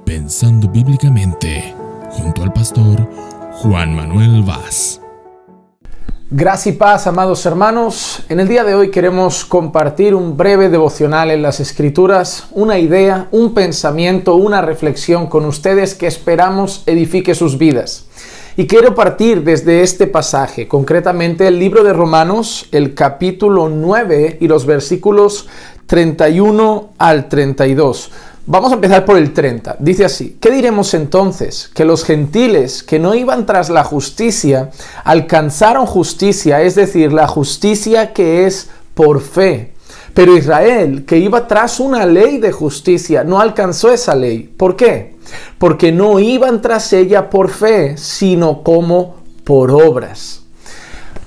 Pensando Bíblicamente, junto al pastor Juan Manuel Vaz. Gracia y paz, amados hermanos. En el día de hoy queremos compartir un breve devocional en las Escrituras, una idea, un pensamiento, una reflexión con ustedes que esperamos edifique sus vidas. Y quiero partir desde este pasaje, concretamente el libro de Romanos, el capítulo 9 y los versículos 31 al 32. Vamos a empezar por el 30. Dice así: ¿qué diremos entonces? Que los gentiles que no iban tras la justicia alcanzaron justicia, es decir, la justicia que es por fe. Pero Israel, que iba tras una ley de justicia, no alcanzó esa ley. ¿Por qué? Porque no iban tras ella por fe, sino como por obras.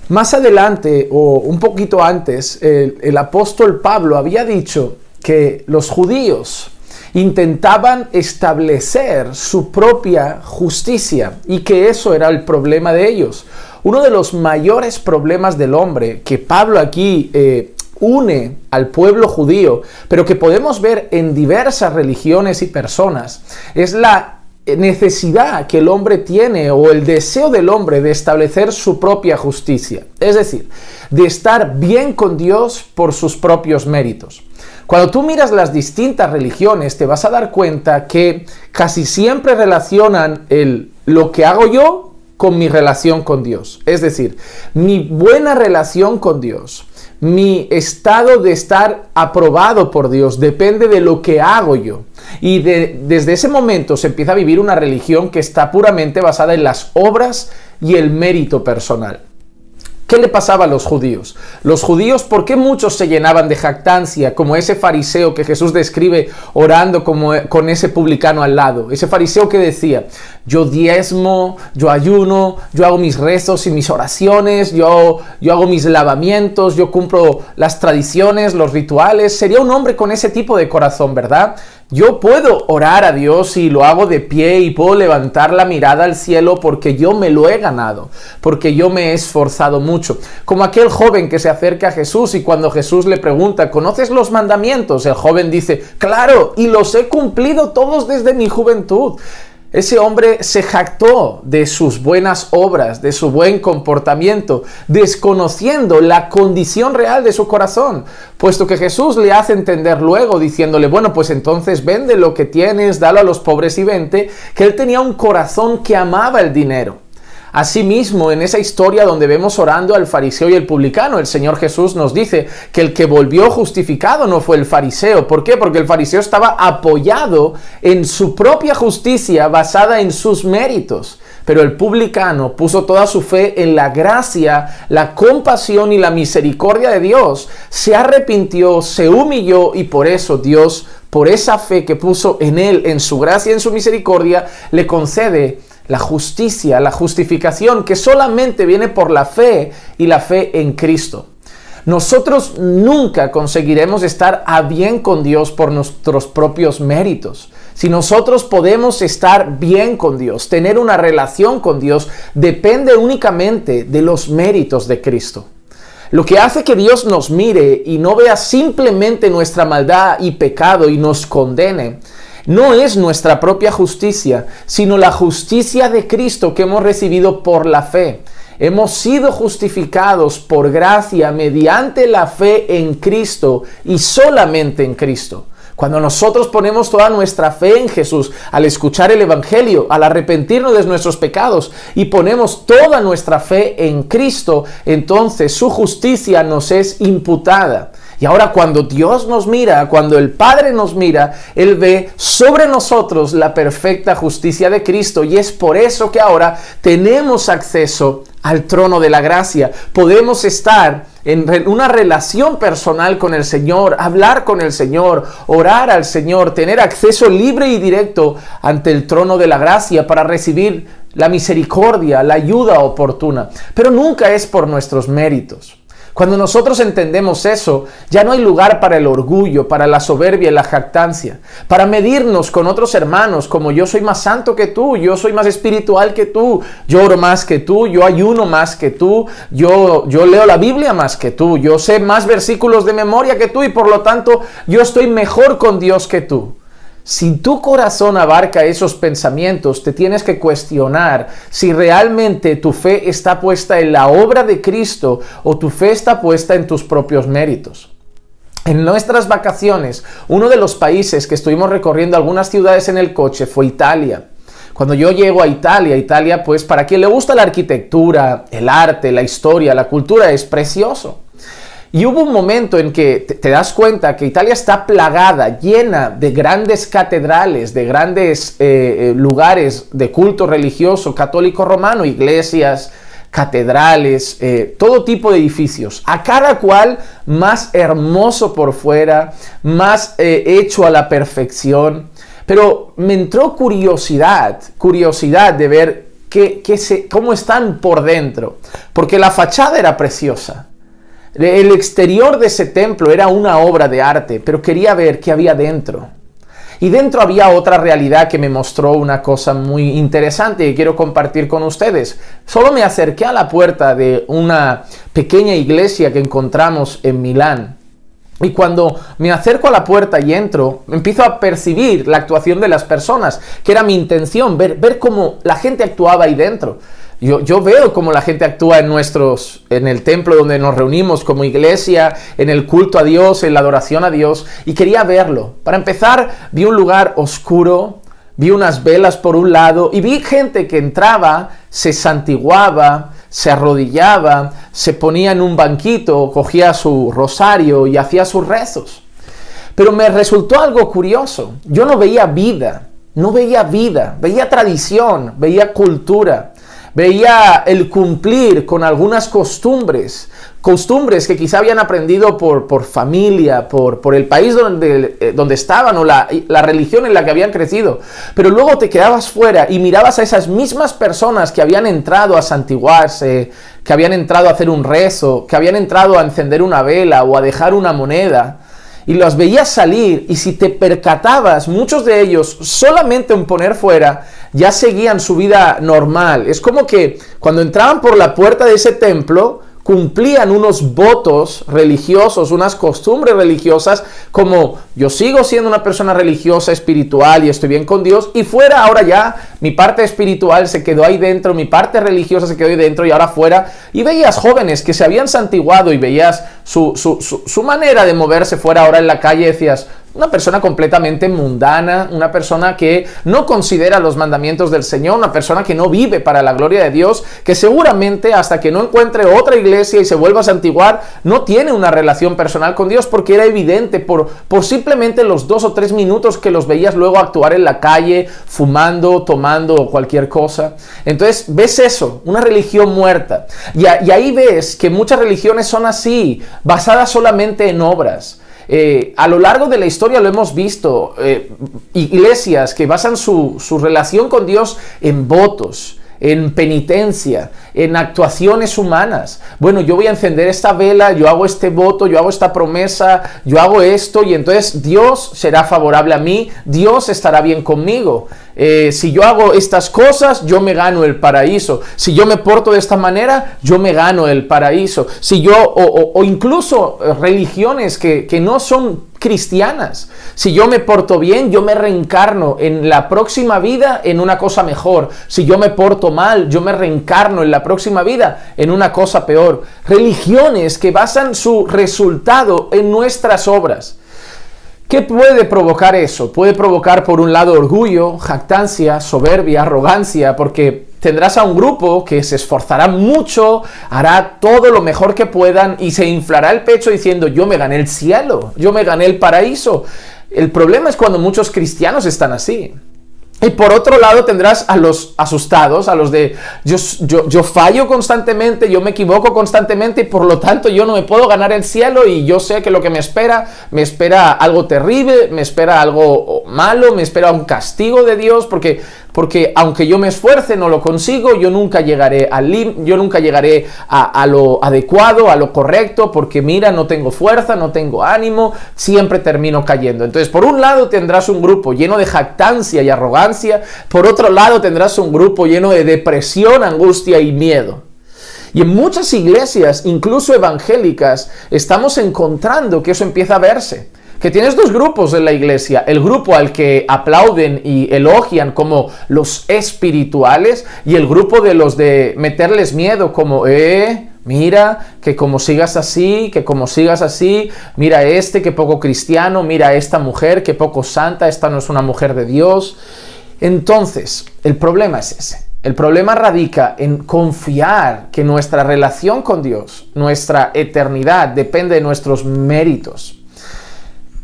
Más adelante, o un poquito antes, el apóstol Pablo había dicho que los judíos intentaban establecer su propia justicia y que eso era el problema de ellos. Uno de los mayores problemas del hombre que Pablo aquí une al pueblo judío, pero que podemos ver en diversas religiones y personas, es la necesidad que el hombre tiene o el deseo del hombre de establecer su propia justicia, es decir, de estar bien con Dios por sus propios méritos. Cuando tú miras las distintas religiones, te vas a dar cuenta que casi siempre relacionan lo que hago yo con mi relación con Dios. Es decir, mi buena relación con Dios, mi estado de estar aprobado por Dios depende de lo que hago yo. Y desde ese momento se empieza a vivir una religión que está puramente basada en las obras y el mérito personal. ¿Qué le pasaba a los judíos? Los judíos, ¿por qué muchos se llenaban de jactancia, como ese fariseo que Jesús describe orando con ese publicano al lado? Ese fariseo que decía: yo diezmo, yo ayuno, yo hago mis rezos y mis oraciones, yo hago mis lavamientos, yo cumplo las tradiciones, los rituales. Sería un hombre con ese tipo de corazón, ¿verdad? Yo puedo orar a Dios y lo hago de pie y puedo levantar la mirada al cielo porque yo me lo he ganado, porque yo me he esforzado mucho. Como aquel joven que se acerca a Jesús y cuando Jesús le pregunta: ¿conoces los mandamientos? El joven dice: claro, y los he cumplido todos desde mi juventud. Ese hombre se jactó de sus buenas obras, de su buen comportamiento, desconociendo la condición real de su corazón, puesto que Jesús le hace entender luego, diciéndole: bueno, pues entonces vende lo que tienes, dalo a los pobres y vente, que él tenía un corazón que amaba el dinero. Asimismo, en esa historia donde vemos orando al fariseo y el publicano, el Señor Jesús nos dice que el que volvió justificado no fue el fariseo. ¿Por qué? Porque el fariseo estaba apoyado en su propia justicia basada en sus méritos. Pero el publicano puso toda su fe en la gracia, la compasión y la misericordia de Dios. Se arrepintió, se humilló y por eso Dios, por esa fe que puso en él, en su gracia y en su misericordia, le concede la justicia, la justificación que solamente viene por la fe y la fe en Cristo. Nosotros nunca conseguiremos estar a bien con Dios por nuestros propios méritos. Si nosotros podemos estar bien con Dios, tener una relación con Dios, depende únicamente de los méritos de Cristo. Lo que hace que Dios nos mire y no vea simplemente nuestra maldad y pecado y nos condene, no es nuestra propia justicia, sino la justicia de Cristo que hemos recibido por la fe. Hemos sido justificados por gracia mediante la fe en Cristo y solamente en Cristo. Cuando nosotros ponemos toda nuestra fe en Jesús, al escuchar el Evangelio, al arrepentirnos de nuestros pecados y ponemos toda nuestra fe en Cristo, entonces su justicia nos es imputada. Y ahora cuando Dios nos mira, cuando el Padre nos mira, Él ve sobre nosotros la perfecta justicia de Cristo y es por eso que ahora tenemos acceso al trono de la gracia. Podemos estar en una relación personal con el Señor, hablar con el Señor, orar al Señor, tener acceso libre y directo ante el trono de la gracia para recibir la misericordia, la ayuda oportuna. Pero nunca es por nuestros méritos. Cuando nosotros entendemos eso, ya no hay lugar para el orgullo, para la soberbia y la jactancia, para medirnos con otros hermanos como yo soy más santo que tú, yo soy más espiritual que tú, yo oro más que tú, yo ayuno más que tú, yo leo la Biblia más que tú, yo sé más versículos de memoria que tú y por lo tanto yo estoy mejor con Dios que tú. Si tu corazón abarca esos pensamientos, te tienes que cuestionar si realmente tu fe está puesta en la obra de Cristo o tu fe está puesta en tus propios méritos. En nuestras vacaciones, uno de los países que estuvimos recorriendo algunas ciudades en el coche fue Italia. Cuando yo llego a Italia, pues para quien le gusta la arquitectura, el arte, la historia, la cultura, es precioso. Y hubo un momento en que te das cuenta que Italia está plagada, llena de grandes catedrales, de grandes lugares de culto religioso católico romano, iglesias, catedrales, todo tipo de edificios, a cada cual más hermoso por fuera, más hecho a la perfección. Pero me entró curiosidad de ver cómo están por dentro, porque la fachada era preciosa. El exterior de ese templo era una obra de arte, pero quería ver qué había dentro. Y dentro había otra realidad que me mostró una cosa muy interesante que quiero compartir con ustedes. Solo me acerqué a la puerta de una pequeña iglesia que encontramos en Milán. Y cuando me acerco a la puerta y entro, empiezo a percibir la actuación de las personas, que era mi intención, ver cómo la gente actuaba ahí dentro. Yo veo cómo la gente actúa en el templo donde nos reunimos como iglesia, en el culto a Dios, en la adoración a Dios, y quería verlo. Para empezar, vi un lugar oscuro, vi unas velas por un lado, y vi gente que entraba, se santiguaba, se arrodillaba, se ponía en un banquito, cogía su rosario y hacía sus rezos. Pero me resultó algo curioso. Yo no veía vida, veía tradición, veía cultura. Veía el cumplir con algunas costumbres que quizá habían aprendido por familia, por el país donde estaban o la religión en la que habían crecido. Pero luego te quedabas fuera y mirabas a esas mismas personas que habían entrado a santiguarse, que habían entrado a hacer un rezo, que habían entrado a encender una vela o a dejar una moneda. Y los veías salir, y si te percatabas, muchos de ellos solamente en poner fuera ya seguían su vida normal. Es como que cuando entraban por la puerta de ese templo, cumplían unos votos religiosos, unas costumbres religiosas, como yo sigo siendo una persona religiosa, espiritual y estoy bien con Dios, y fuera ahora ya mi parte espiritual se quedó ahí dentro, mi parte religiosa se quedó ahí dentro y ahora fuera. Y veías jóvenes que se habían santiguado y veías su manera de moverse fuera ahora en la calle, decías, una persona completamente mundana, una persona que no considera los mandamientos del Señor, una persona que no vive para la gloria de Dios, que seguramente hasta que no encuentre otra iglesia y se vuelva a santiguar, no tiene una relación personal con Dios, porque era evidente por simplemente los 2 o 3 minutos que los veías luego actuar en la calle, fumando, tomando o cualquier cosa. Entonces ves eso, una religión muerta. Y ahí ves que muchas religiones son así, basadas solamente en obras. A lo largo de la historia lo hemos visto, iglesias que basan su relación con Dios en votos, en penitencia, en actuaciones humanas. Bueno, yo voy a encender esta vela, yo hago este voto, yo hago esta promesa, yo hago esto y entonces Dios será favorable a mí, Dios estará bien conmigo. Si yo hago estas cosas, yo me gano el paraíso. Si yo me porto de esta manera, yo me gano el paraíso. Si yo, o incluso religiones que no son cristianas. Si yo me porto bien, yo me reencarno en la próxima vida en una cosa mejor. Si yo me porto mal, yo me reencarno en la próxima vida en una cosa peor. Religiones que basan su resultado en nuestras obras. ¿Qué puede provocar eso? Puede provocar, por un lado, orgullo, jactancia, soberbia, arrogancia, porque tendrás a un grupo que se esforzará mucho, hará todo lo mejor que puedan y se inflará el pecho diciendo, yo me gané el cielo, yo me gané el paraíso. El problema es cuando muchos cristianos están así. Y por otro lado tendrás a los asustados, a los de yo fallo constantemente, yo me equivoco constantemente y por lo tanto yo no me puedo ganar el cielo y yo sé que lo que me espera algo terrible, me espera algo malo, me espera un castigo de Dios porque aunque yo me esfuerce no lo consigo, yo nunca llegaré a lo adecuado, a lo correcto, porque mira, no tengo fuerza, no tengo ánimo, siempre termino cayendo. Entonces, por un lado tendrás un grupo lleno de jactancia y arrogancia, por otro lado tendrás un grupo lleno de depresión, angustia y miedo. Y en muchas iglesias, incluso evangélicas, estamos encontrando que eso empieza a verse. que tienes dos grupos en la iglesia, el grupo al que aplauden y elogian como los espirituales y el grupo de los de meterles miedo como, mira, que como sigas así, mira que poco cristiano, mira esta mujer, que poco santa, esta no es una mujer de Dios. Entonces, el problema es ese. El problema radica en confiar que nuestra relación con Dios, nuestra eternidad, depende de nuestros méritos.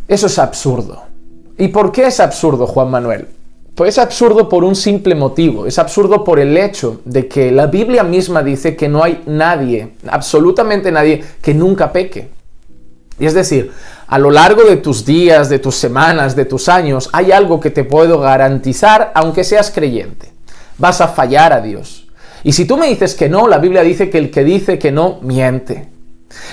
Eso es absurdo. ¿Y por qué es absurdo, Juan Manuel? Pues es absurdo por un simple motivo. Es absurdo por el hecho de que la Biblia misma dice que no hay nadie, absolutamente nadie, que nunca peque. Y es decir, a lo largo de tus días, de tus semanas, de tus años, hay algo que te puedo garantizar, aunque seas creyente. Vas a fallar a Dios. Y si tú me dices que no, la Biblia dice que el que dice que no, miente.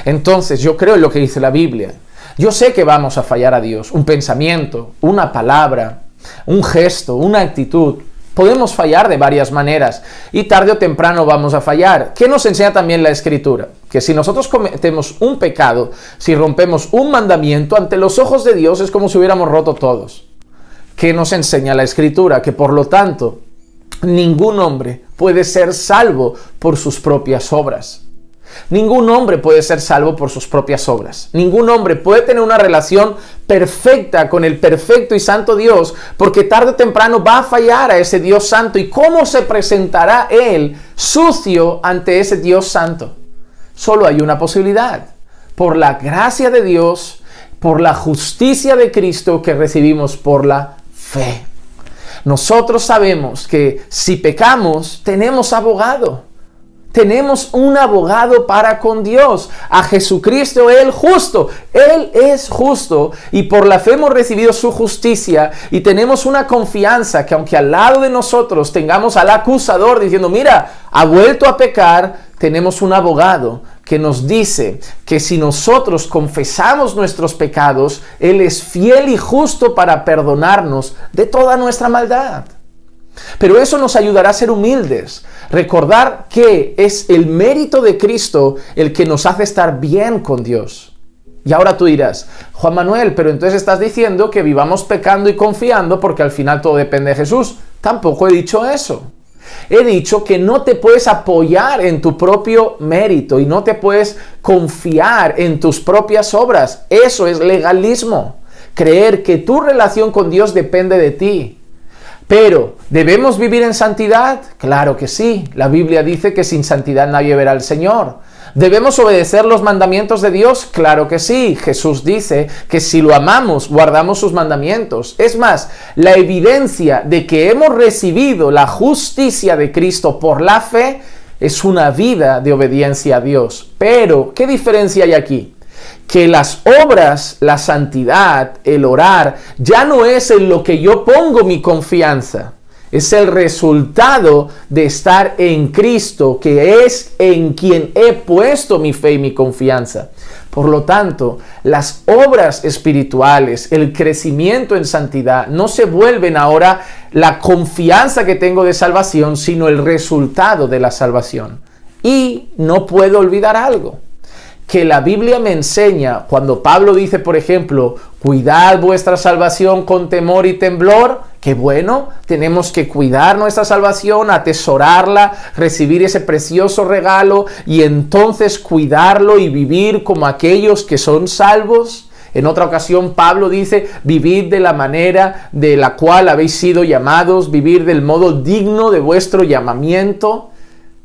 Entonces, yo creo en lo que dice la Biblia. Yo sé que vamos a fallar a Dios. Un pensamiento, una palabra, un gesto, una actitud. Podemos fallar de varias maneras y tarde o temprano vamos a fallar. ¿Qué nos enseña también la Escritura? Que si nosotros cometemos un pecado, si rompemos un mandamiento, ante los ojos de Dios es como si hubiéramos roto todos. ¿Qué nos enseña la Escritura? Que por lo tanto, ningún hombre puede ser salvo por sus propias obras. Ningún hombre puede ser salvo por sus propias obras. Ningún hombre puede tener una relación perfecta con el perfecto y santo Dios, porque tarde o temprano va a fallar a ese Dios santo. ¿Y cómo se presentará él sucio ante ese Dios santo? Solo hay una posibilidad: por la gracia de Dios, por la justicia de Cristo que recibimos por la fe. Nosotros sabemos que si pecamos, tenemos abogado. Tenemos un abogado para con Dios, a Jesucristo el justo. Él es justo y por la fe hemos recibido su justicia y tenemos una confianza que aunque al lado de nosotros tengamos al acusador diciendo, mira, ha vuelto a pecar, tenemos un abogado que nos dice que si nosotros confesamos nuestros pecados, Él es fiel y justo para perdonarnos de toda nuestra maldad. Pero eso nos ayudará a ser humildes, recordar que es el mérito de Cristo el que nos hace estar bien con Dios. Y ahora tú dirás, Juan Manuel, pero entonces estás diciendo que vivamos pecando y confiando porque al final todo depende de Jesús. Tampoco he dicho eso. He dicho que no te puedes apoyar en tu propio mérito y no te puedes confiar en tus propias obras. Eso es legalismo. Creer que tu relación con Dios depende de ti. Pero, ¿debemos vivir en santidad? Claro que sí. La Biblia dice que sin santidad nadie verá al Señor. ¿Debemos obedecer los mandamientos de Dios? Claro que sí. Jesús dice que si lo amamos, guardamos sus mandamientos. Es más, la evidencia de que hemos recibido la justicia de Cristo por la fe es una vida de obediencia a Dios. Pero, ¿qué diferencia hay aquí? Que las obras, la santidad, el orar, ya no es en lo que yo pongo mi confianza. Es el resultado de estar en Cristo, que es en quien he puesto mi fe y mi confianza. Por lo tanto, las obras espirituales, el crecimiento en santidad, no se vuelven ahora la confianza que tengo de salvación, sino el resultado de la salvación. Y no puedo olvidar algo que la Biblia me enseña cuando Pablo dice, por ejemplo, cuidad vuestra salvación con temor y temblor. Qué bueno, tenemos que cuidar nuestra salvación, atesorarla, recibir ese precioso regalo y entonces cuidarlo y vivir como aquellos que son salvos. En otra ocasión Pablo dice, vivid de la manera de la cual habéis sido llamados, vivir del modo digno de vuestro llamamiento.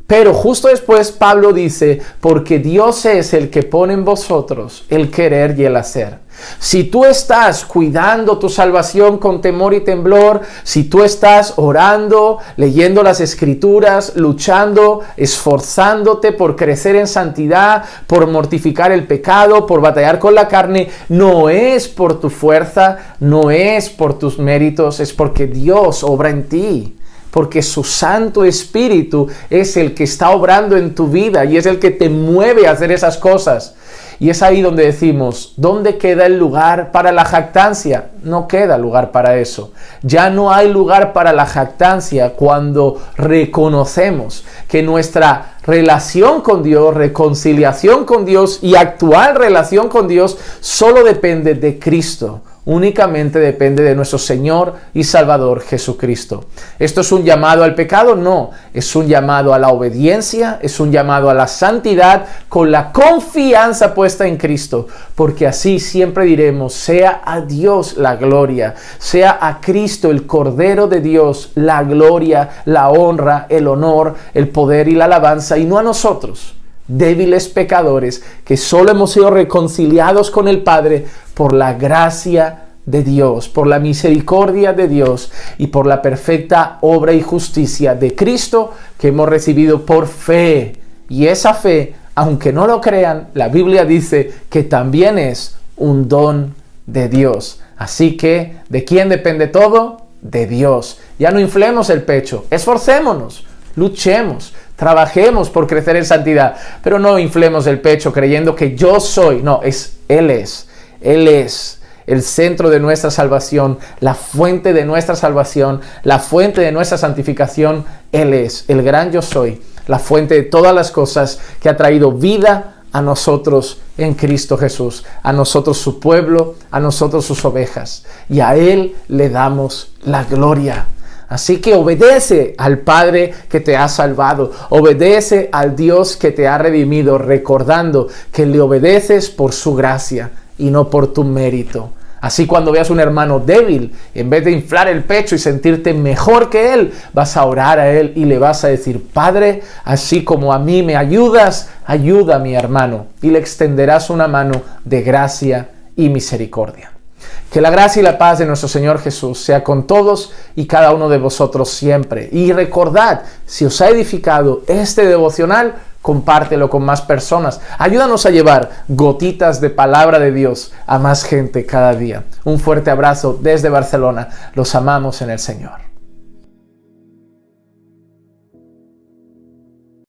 Pero justo después Pablo dice, porque Dios es el que pone en vosotros el querer y el hacer. Si tú estás cuidando tu salvación con temor y temblor, si tú estás orando, leyendo las Escrituras, luchando, esforzándote por crecer en santidad, por mortificar el pecado, por batallar con la carne, no es por tu fuerza, no es por tus méritos, es porque Dios obra en ti. Porque su Santo Espíritu es el que está obrando en tu vida y es el que te mueve a hacer esas cosas. Y es ahí donde decimos, ¿dónde queda el lugar para la jactancia? No queda lugar para eso. Ya no hay lugar para la jactancia cuando reconocemos que nuestra relación con Dios, reconciliación con Dios y actual relación con Dios solo depende de Cristo. Únicamente depende de nuestro Señor y Salvador Jesucristo. ¿Esto es un llamado al pecado? No, es un llamado a la obediencia, es un llamado a la santidad con la confianza puesta en Cristo, porque así siempre diremos, sea a Dios la gloria, sea a Cristo el Cordero de Dios la gloria, la honra, el honor, el poder y la alabanza, y no a nosotros, débiles pecadores que solo hemos sido reconciliados con el Padre por la gracia de Dios, por la misericordia de Dios y por la perfecta obra y justicia de Cristo que hemos recibido por fe. Y esa fe, aunque no lo crean, la Biblia dice que también es un don de Dios. Así que, ¿de quién depende todo? De Dios. Ya no inflemos el pecho, esforcémonos, luchemos, trabajemos por crecer en santidad, pero no inflemos el pecho creyendo que yo soy. No, Él es el centro de nuestra salvación, la fuente de nuestra salvación, la fuente de nuestra santificación. Él es el gran yo soy, la fuente de todas las cosas que ha traído vida a nosotros en Cristo Jesús, a nosotros su pueblo, a nosotros sus ovejas, y a Él le damos la gloria. Así que obedece al Padre que te ha salvado, obedece al Dios que te ha redimido, recordando que le obedeces por su gracia y no por tu mérito. Así cuando veas un hermano débil, en vez de inflar el pecho y sentirte mejor que él, vas a orar a él y le vas a decir, Padre, así como a mí me ayudas, ayuda a mi hermano, y le extenderás una mano de gracia y misericordia. Que la gracia y la paz de nuestro Señor Jesús sea con todos y cada uno de vosotros siempre. Y recordad, si os ha edificado este devocional, compártelo con más personas. Ayúdanos a llevar gotitas de palabra de Dios a más gente cada día. Un fuerte abrazo desde Barcelona. Los amamos en el Señor.